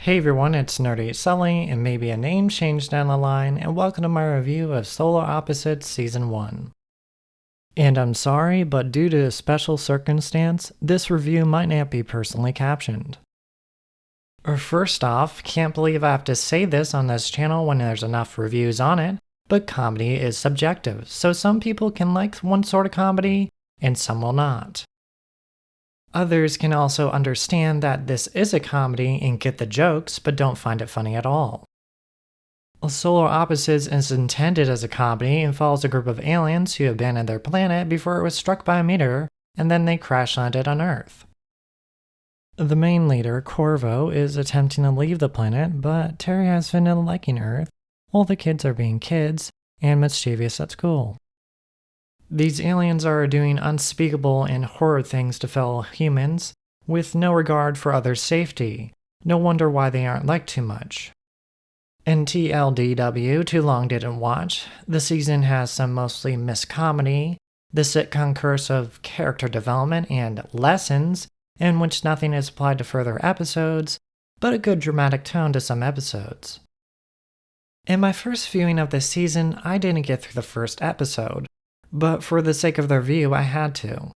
Hey everyone, it's Nerdy Sully, and maybe a name change down the line, and welcome to my review of Solar Opposites Season 1. And I'm sorry, but due to a special circumstance, this review might not be personally captioned. First off, can't believe I have to say this on this channel when there's enough reviews on it, but comedy is subjective, so some people can like one sort of comedy, and some will not. Others can also understand that this is a comedy and get the jokes, but don't find it funny at all. Solar Opposites is intended as a comedy and follows a group of aliens who abandoned their planet before it was struck by a meteor, and then they crash landed on Earth. The main leader, Corvo, is attempting to leave the planet, but Terry has been liking Earth, while the kids are being kids and mischievous at school. These aliens are doing unspeakable and horrid things to fellow humans, with no regard for others' safety. No wonder why they aren't liked too much. In TLDW, Too Long Didn't Watch, the season has some mostly missed comedy, the sitcom curse of character development and lessons, in which nothing is applied to further episodes, but a good dramatic tone to some episodes. In my first viewing of this season, I didn't get through the first episode, but for the sake of the review, I had to.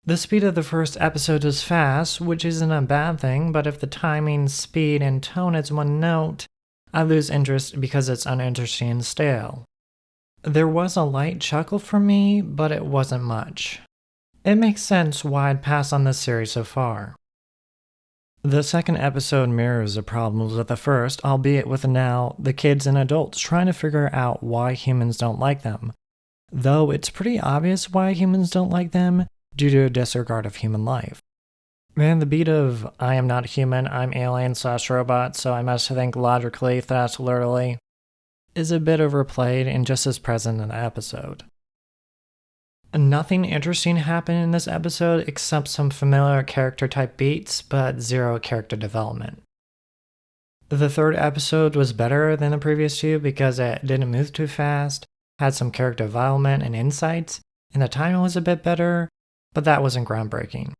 The speed of the first episode is fast, which isn't a bad thing, but if the timing, speed, and tone is one note, I lose interest because it's uninteresting and stale. There was a light chuckle for me, but it wasn't much. It makes sense why I'd pass on this series so far. The second episode mirrors the problems of the first, albeit with now the kids and adults trying to figure out why humans don't like them. Though it's pretty obvious why humans don't like them, due to a disregard of human life. And the beat of, I am not human, I'm alien/robot, so I must think logically, literally, is a bit overplayed and just as present in the episode. Nothing interesting happened in this episode except some familiar character type beats, but zero character development. The third episode was better than the previous two because it didn't move too fast, had some character development and insights, and the timing was a bit better, but that wasn't groundbreaking.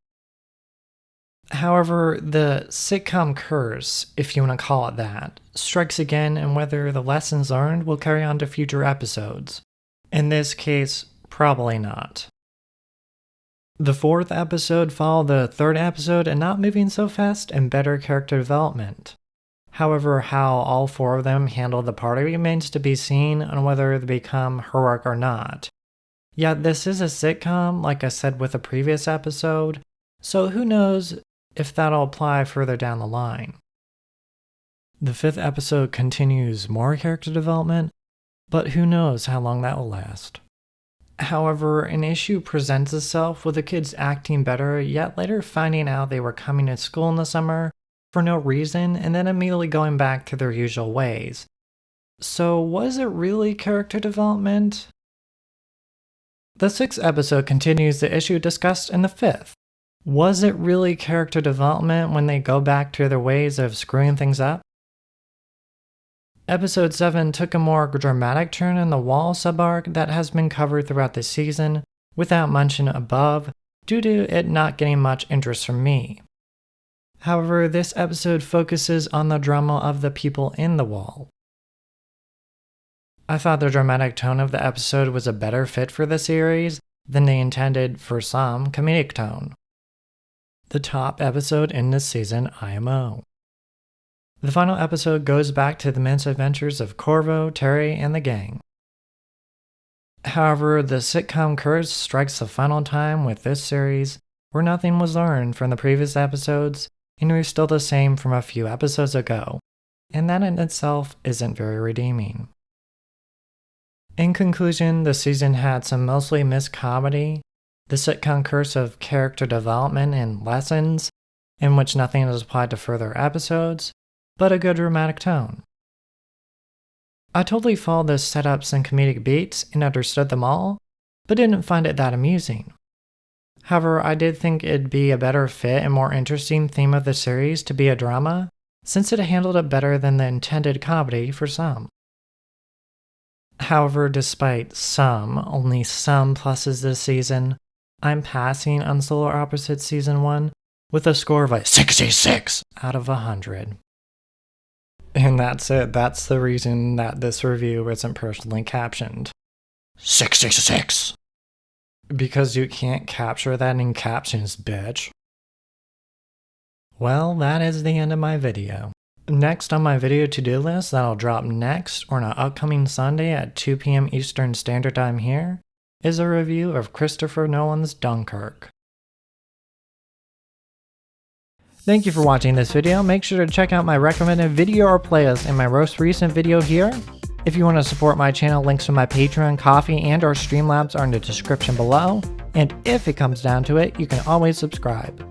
However, the sitcom curse, if you want to call it that, strikes again, and whether the lessons learned will carry on to future episodes. In this case, probably not. The fourth episode followed the third episode and not moving so fast and better character development. However, how all four of them handle the party remains to be seen on whether they become heroic or not. Yet this is a sitcom, like I said with the previous episode, so who knows if that'll apply further down the line. The fifth episode continues more character development, but who knows how long that will last. However, an issue presents itself with the kids acting better, yet later finding out they were coming to school in the summer for no reason, and then immediately going back to their usual ways. So was it really character development? The sixth episode continues the issue discussed in the fifth. Was it really character development when they go back to their ways of screwing things up? Episode 7 took a more dramatic turn in the Wall sub-arc that has been covered throughout the season, without mention above, due to it not getting much interest from me. However, this episode focuses on the drama of the people in the Wall. I thought the dramatic tone of the episode was a better fit for the series than the intended, for some, comedic tone. The top episode in this season, IMO. The final episode goes back to the misadventures of Corvo, Terry, and the gang. However, the sitcom curse strikes the final time with this series, where nothing was learned from the previous episodes, and we're still the same from a few episodes ago, and that in itself isn't very redeeming. In conclusion, the season had some mostly missed comedy, the sitcom curse of character development and lessons, in which nothing is applied to further episodes, but a good dramatic tone. I totally followed the setups and comedic beats and understood them all, but didn't find it that amusing. However, I did think it'd be a better fit and more interesting theme of the series to be a drama, since it handled it better than the intended comedy for some. However, despite only some pluses this season, I'm passing on Solar Opposites Season 1 with a score of a 66 out of 100. And that's it. That's the reason that this review isn't personally captioned. 666! Because you can't capture that in captions, bitch. Well, that is the end of my video. Next on my video to-do list that'll drop next or on an upcoming Sunday at 2 p.m. Eastern Standard Time here is a review of Christopher Nolan's Dunkirk. Thank you for watching this video. Make sure to check out my recommended video or playlist in my most recent video here. If you want to support my channel, links to my Patreon, Coffee, and or Streamlabs are in the description below. And if it comes down to it, you can always subscribe.